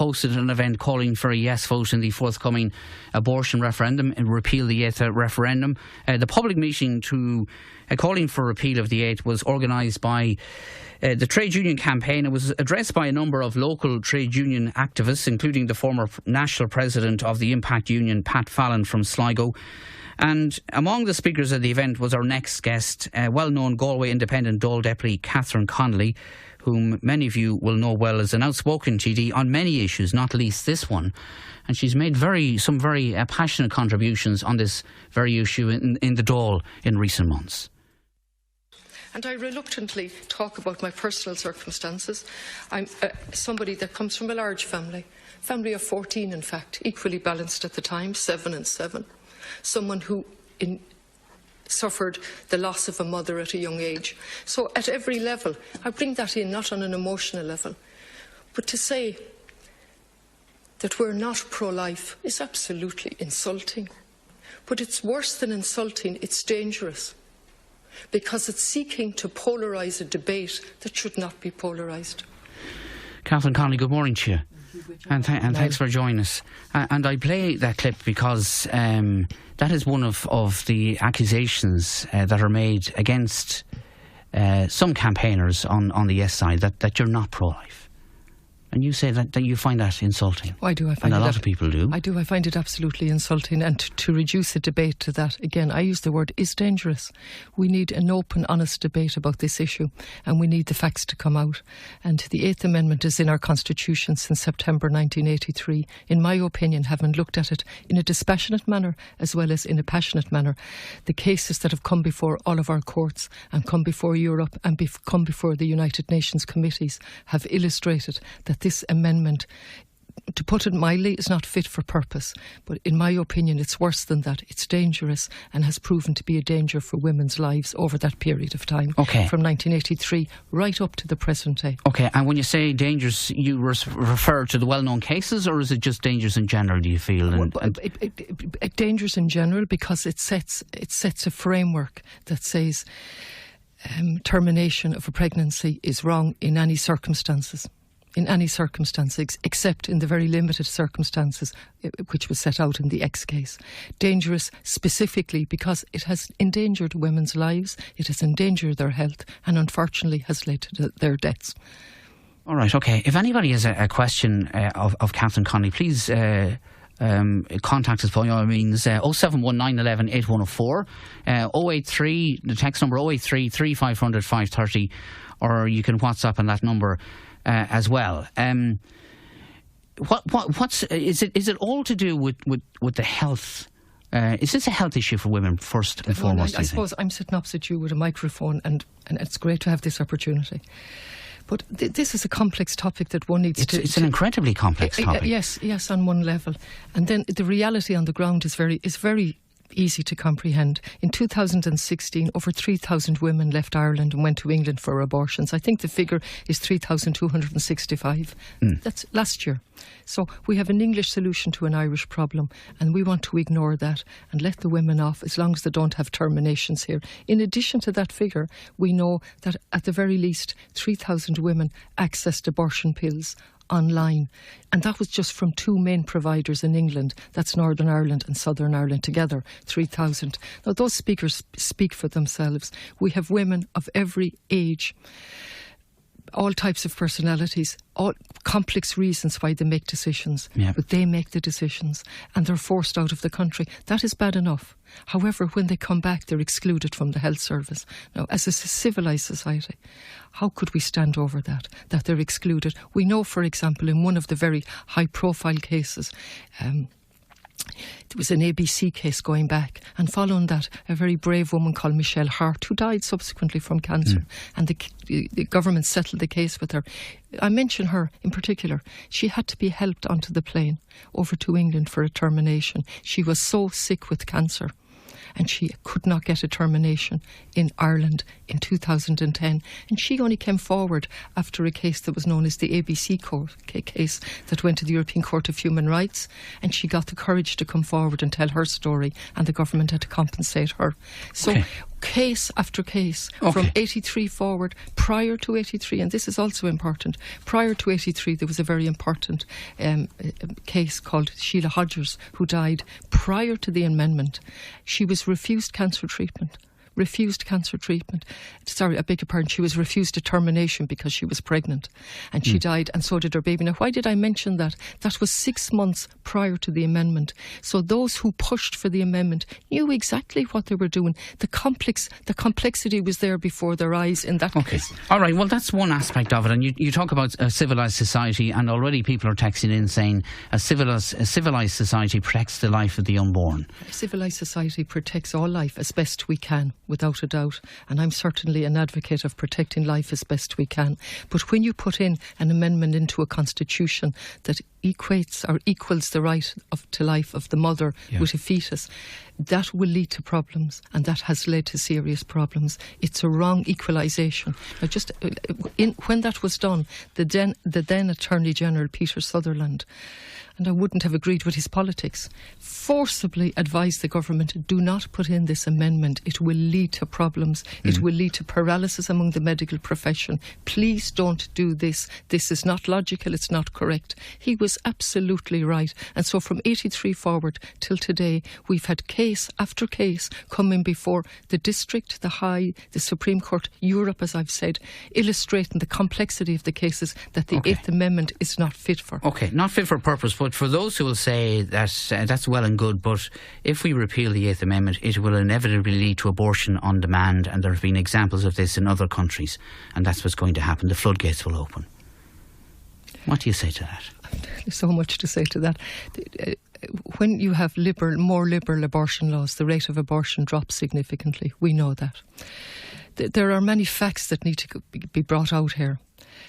hosted an event calling for a yes vote in the forthcoming abortion referendum and repeal the 8th referendum. The public meeting calling for repeal of the 8th was organised by the trade union campaign. It was addressed by a number of local trade union activists, including the former national president of the Impact Union, Pat Fallon from Sligo. And among the speakers at the event was our next guest, well-known Galway Independent Dáil Deputy Catherine Connolly, whom many of you will know well as an outspoken TD on many issues, not least this one. And she's made some very passionate contributions on this very issue in the Dáil in recent months. And I reluctantly talk about my personal circumstances. I'm somebody that comes from a large family of 14 in fact, equally balanced at the time, 7 and 7. Someone who suffered the loss of a mother at a young age. So at every level, I bring that in, not on an emotional level, but to say that we're not pro-life is absolutely insulting. But it's worse than insulting, it's dangerous, because it's seeking to polarise a debate that should not be polarised. Catherine Connolly, good morning to you. And thanks for joining us. And I play that clip because that is one of the accusations that are made against some campaigners on the yes side, that you're not pro-life. And you say that you find that insulting. Why do I and find it? And a lot of people do. I do. I find it absolutely insulting. And to reduce a debate to that, again, I use the word is dangerous. We need an open, honest debate about this issue. And we need the facts to come out. And the 8th Amendment is in our Constitution since September 1983. In my opinion, having looked at it in a dispassionate manner as well as in a passionate manner, the cases that have come before all of our courts and come before Europe and come before the United Nations committees have illustrated that this amendment, to put it mildly, is not fit for purpose. But in my opinion, it's worse than that. It's dangerous and has proven to be a danger for women's lives over that period of time. Okay. From 1983 right up to the present day. Okay, and when you say dangerous, you refer to the well-known cases, or is it just dangerous in general, do you feel? Dangerous in general because it sets a framework that says termination of a pregnancy is wrong in any circumstances. In any circumstances, except in the very limited circumstances which was set out in the X case. Dangerous specifically because it has endangered women's lives, it has endangered their health, and unfortunately has led to their deaths. All right, okay. If anybody has a question of Catherine Connolly, please contact us by all means. 0719 11 8104, 083, the text number 083 3500 530, or you can WhatsApp on that number as well. Is it all to do with the health? Is this a health issue for women first and foremost? I suppose I'm sitting opposite you with a microphone, and it's great to have this opportunity. But this is a complex topic that one needs to... It's an incredibly complex topic. Yes, on one level. And then the reality on the ground is very easy to comprehend. In 2016, over 3,000 women left Ireland and went to England for abortions. I think the figure is 3,265. That's last year. So we have an English solution to an Irish problem, and we want to ignore that and let the women off as long as they don't have terminations here. In addition to that figure, we know that at the very least 3,000 women accessed abortion pills online, and that was just from two main providers in England. That's Northern Ireland and Southern Ireland together, 3,000. Now those speakers speak for themselves. We have women of every age, all types of personalities, all complex reasons why they make decisions. Yeah. But they make the decisions and they're forced out of the country. That is bad enough. However, when they come back, they're excluded from the health service. Now, as a civilised society, how could we stand over that they're excluded? We know, for example, in one of the very high-profile cases, there was an ABC case going back, and following that, a very brave woman called Michelle Hart, who died subsequently from cancer, and the government settled the case with her. I mention her in particular. She had to be helped onto the plane over to England for a termination. She was so sick with cancer, and she could not get a termination in Ireland in 2010. And she only came forward after a case that was known as the ABC case that went to the European Court of Human Rights. And she got the courage to come forward and tell her story, and the government had to compensate her. So case after case from 83 forward. Prior to 83, and this is also important, prior to 83 there was a very important case called Sheila Hodgers, who died prior to the amendment. She was refused cancer treatment. Sorry, I beg your pardon. She was refused determination because she was pregnant, and she died, and so did her baby. Now, why did I mention that? That was 6 months prior to the amendment. So those who pushed for the amendment knew exactly what they were doing. The complexity was there before their eyes in that case. All right, well, that's one aspect of it. And you talk about a civilised society, and already people are texting in saying a civilised society protects the life of the unborn. A civilised society protects all life as best we can, without a doubt, and I'm certainly an advocate of protecting life as best we can. But when you put in an amendment into a constitution that equates or equals the right to life of the mother with a fetus, that will lead to problems, and that has led to serious problems. It's a wrong equalisation. When that was done, the then Attorney General Peter Sutherland, and I wouldn't have agreed with his politics, forcibly advised the government, do not put in this amendment. It will lead to problems. It will lead to paralysis among the medical profession. Please don't do this. This is not logical. It's not correct. He was absolutely right. And so from 83 forward till today, we've had case after case coming before the district, the High, the Supreme Court, Europe, as I've said, illustrating the complexity of the cases that the Eighth Amendment is not fit for. Okay, not fit for purpose. But for those who will say that that's well and good, but if we repeal the Eighth Amendment, it will inevitably lead to abortion on demand, and there have been examples of this in other countries, and that's what's going to happen. The floodgates will open. What do you say to that? There's so much to say to that. When you have more liberal abortion laws, the rate of abortion drops significantly. We know that. There are many facts that need to be brought out here.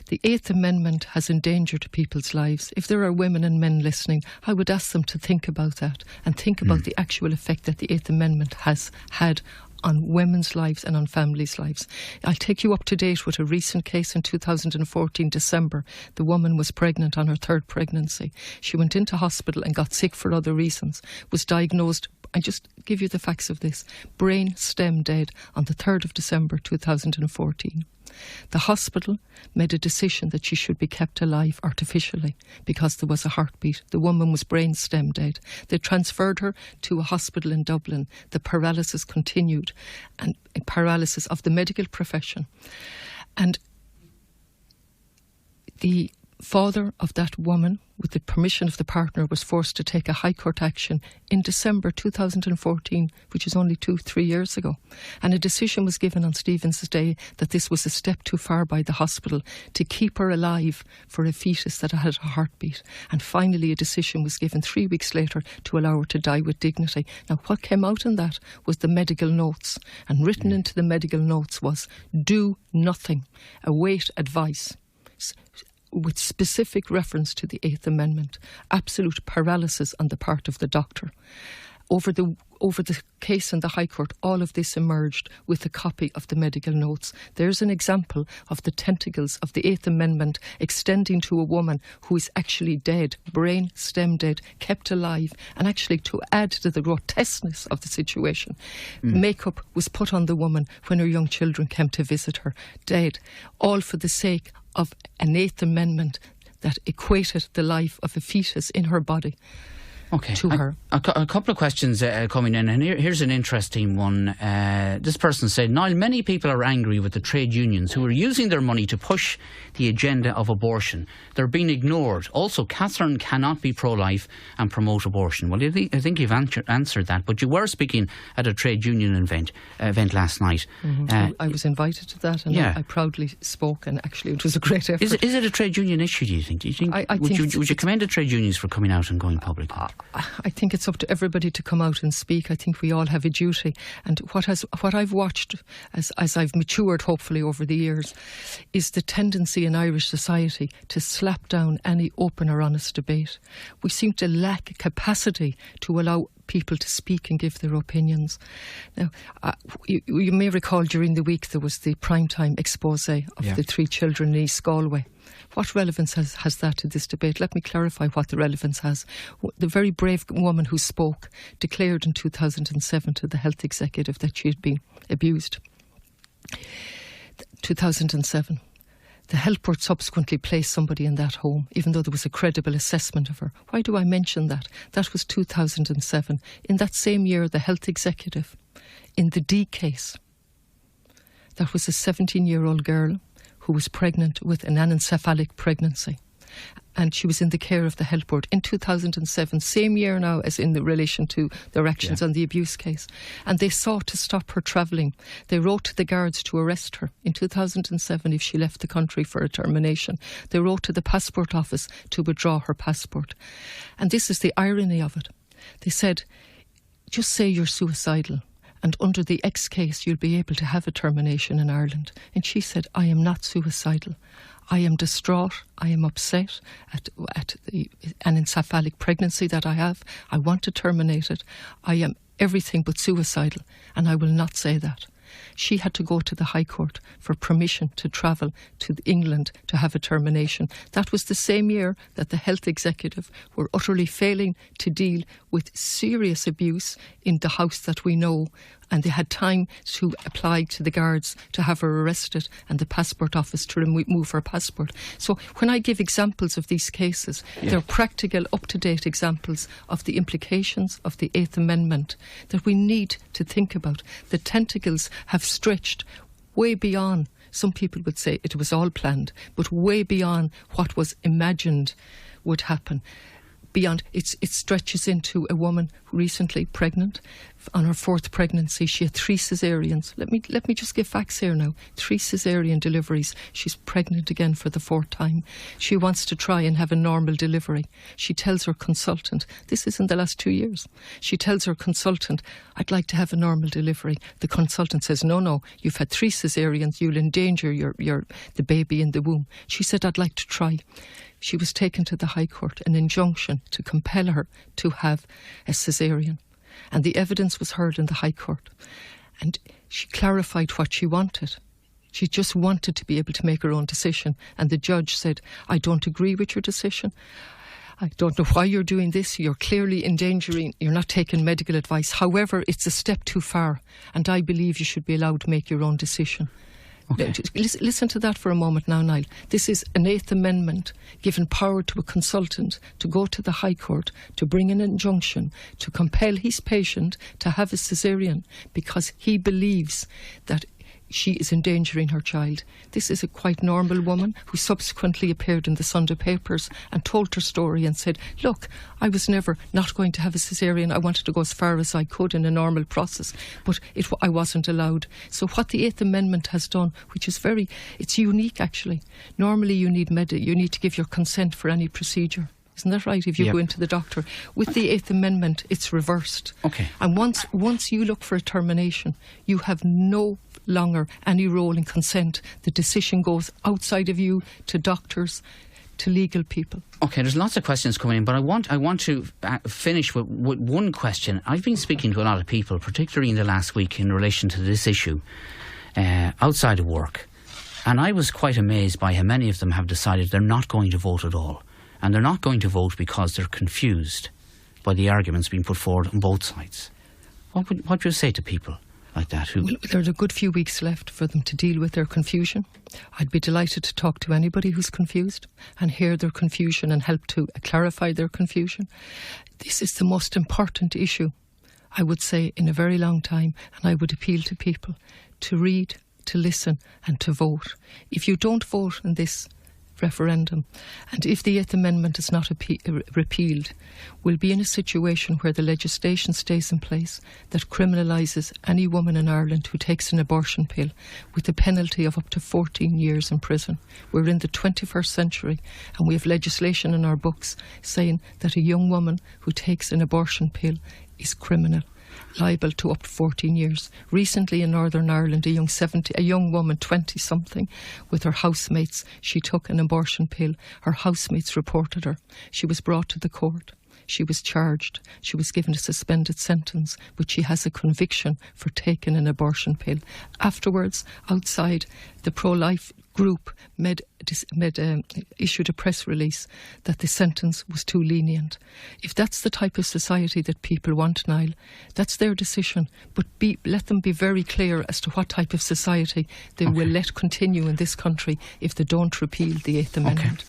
The Eighth Amendment has endangered people's lives. If there are women and men listening, I would ask them to think about that and think about the actual effect that the Eighth Amendment has had on women's lives and on families' lives. I'll take you up to date with a recent case in 2014, December. The woman was pregnant on her third pregnancy. She went into hospital and got sick for other reasons, was diagnosed, I just give you the facts of this, brain stem dead on the 3rd of December 2014. The hospital made a decision that she should be kept alive artificially because there was a heartbeat. The woman was brain stem dead. They transferred her to a hospital in Dublin. The paralysis continued, and paralysis of the medical profession. And the father of that woman, with the permission of the partner, was forced to take a High Court action in December 2014, which is only 2-3 years ago. And a decision was given on Stephen's Day that this was a step too far by the hospital to keep her alive for a fetus that had a heartbeat. And finally a decision was given 3 weeks later to allow her to die with dignity. Now what came out in that was the medical notes. And written into the medical notes was, do nothing, await advice, with specific reference to the Eighth Amendment. Absolute paralysis on the part of the doctor. Over the case in the High Court, all of this emerged with a copy of the medical notes. There's an example of the tentacles of the Eighth Amendment extending to a woman who is actually dead, brain stem dead, kept alive, and actually, to add to the grotesqueness of the situation, makeup was put on the woman when her young children came to visit her, dead, all for the sake of an Eighth Amendment that equated the life of a fetus in her body. To her. A couple of questions coming in, and here's an interesting one. This person said, Niall, many people are angry with the trade unions who are using their money to push the agenda of abortion. They're being ignored. Also, Catherine cannot be pro-life and promote abortion. Well, I think you've answered that, but you were speaking at a trade union event last night. I was invited to that, and I proudly spoke, and actually it was a great effort. Is it a trade union issue, do you think? Would you commend the trade unions for coming out and going public? I think it's up to everybody to come out and speak. I think we all have a duty. And what I've watched as I've matured, hopefully, over the years, is the tendency in Irish society to slap down any open or honest debate. We seem to lack capacity to allow people to speak and give their opinions. Now, you may recall during the week there was the primetime expose of the 3 children in East Galway. What relevance has that to this debate? Let me clarify what the relevance has. The very brave woman who spoke declared in 2007 to the health executive that she had been abused. 2007. The health board subsequently placed somebody in that home, even though there was a credible assessment of her. Why do I mention that? That was 2007. In that same year, the health executive, in the D case, that was a 17-year-old girl who was pregnant with an anencephalic pregnancy. And she was in the care of the health board in 2007, same year now as in relation to their actions on the abuse case. And they sought to stop her travelling. They wrote to the guards to arrest her in 2007 if she left the country for a termination. They wrote to the passport office to withdraw her passport. And this is the irony of it. They said, just say you're suicidal, and under the X case you'll be able to have a termination in Ireland. And she said, I am not suicidal. I am distraught, I am upset at the anencephalic pregnancy that I have. I want to terminate it. I am everything but suicidal, and I will not say that. She had to go to the High Court for permission to travel to England to have a termination. That was the same year that the health executive were utterly failing to deal with serious abuse in the house that we know, and they had time to apply to the guards to have her arrested and the passport office to remove her passport. So when I give examples of these cases, they're practical, up-to-date examples of the implications of the Eighth Amendment that we need to think about. The tentacles have stretched way beyond, some people would say it was all planned, but way beyond what was imagined would happen. Beyond, it stretches into a woman recently pregnant. On her fourth pregnancy, she had 3 caesareans. Let me just give facts here now. 3 caesarean deliveries. She's pregnant again for the 4th time. She wants to try and have a normal delivery. She tells her consultant, this is in the last 2 years, she tells her consultant, I'd like to have a normal delivery. The consultant says, no, you've had 3 caesareans, you'll endanger the baby in the womb. She said, I'd like to try. She was taken to the High Court, an injunction to compel her to have a caesarean. And the evidence was heard in the High Court. And she clarified what she wanted. She just wanted to be able to make her own decision. And the judge said, I don't agree with your decision. I don't know why you're doing this. You're clearly endangering, you're not taking medical advice. However, it's a step too far. And I believe you should be allowed to make your own decision. Okay. Listen to that for a moment now, Niall. This is an Eighth Amendment giving power to a consultant to go to the High Court to bring an injunction to compel his patient to have a caesarean because he believes that she is endangering her child. This is a quite normal woman who subsequently appeared in the Sunday papers and told her story and said, look, I was never not going to have a caesarean. I wanted to go as far as I could in a normal process, but I wasn't allowed. So what the Eighth Amendment has done, which is it's unique actually. Normally you need to give your consent for any procedure. Isn't that right? If you go into the doctor. With the Eighth Amendment, it's reversed. Okay. And once you look for a termination, you have no longer any role in consent. The decision goes outside of you to doctors, to legal people. Okay, there's lots of questions coming in, but I want to finish with one question. I've been speaking to a lot of people, particularly in the last week, in relation to this issue, outside of work. And I was quite amazed by how many of them have decided they're not going to vote at all. And they're not going to vote because they're confused by the arguments being put forward on both sides. What would you say to people like that? Well, there's a good few weeks left for them to deal with their confusion. I'd be delighted to talk to anybody who's confused and hear their confusion and help to clarify their confusion. This is the most important issue, I would say, in a very long time, and I would appeal to people to read, to listen and to vote. If you don't vote in this referendum, and if the Eighth Amendment is not repealed, we'll be in a situation where the legislation stays in place that criminalises any woman in Ireland who takes an abortion pill with a penalty of up to 14 years in prison. We're in the 21st century and we have legislation in our books saying that a young woman who takes an abortion pill is criminal, liable to up to 14 years. Recently in Northern Ireland, a young woman, 20-something, with her housemates, she took an abortion pill. Her housemates reported her. She was brought to the court. She was charged. She was given a suspended sentence, but she has a conviction for taking an abortion pill. Afterwards, outside, the pro-life group issued a press release that the sentence was too lenient. If that's the type of society that people want, Niall, that's their decision. But let them be very clear as to what type of society they will let continue in this country if they don't repeal the Eighth Amendment.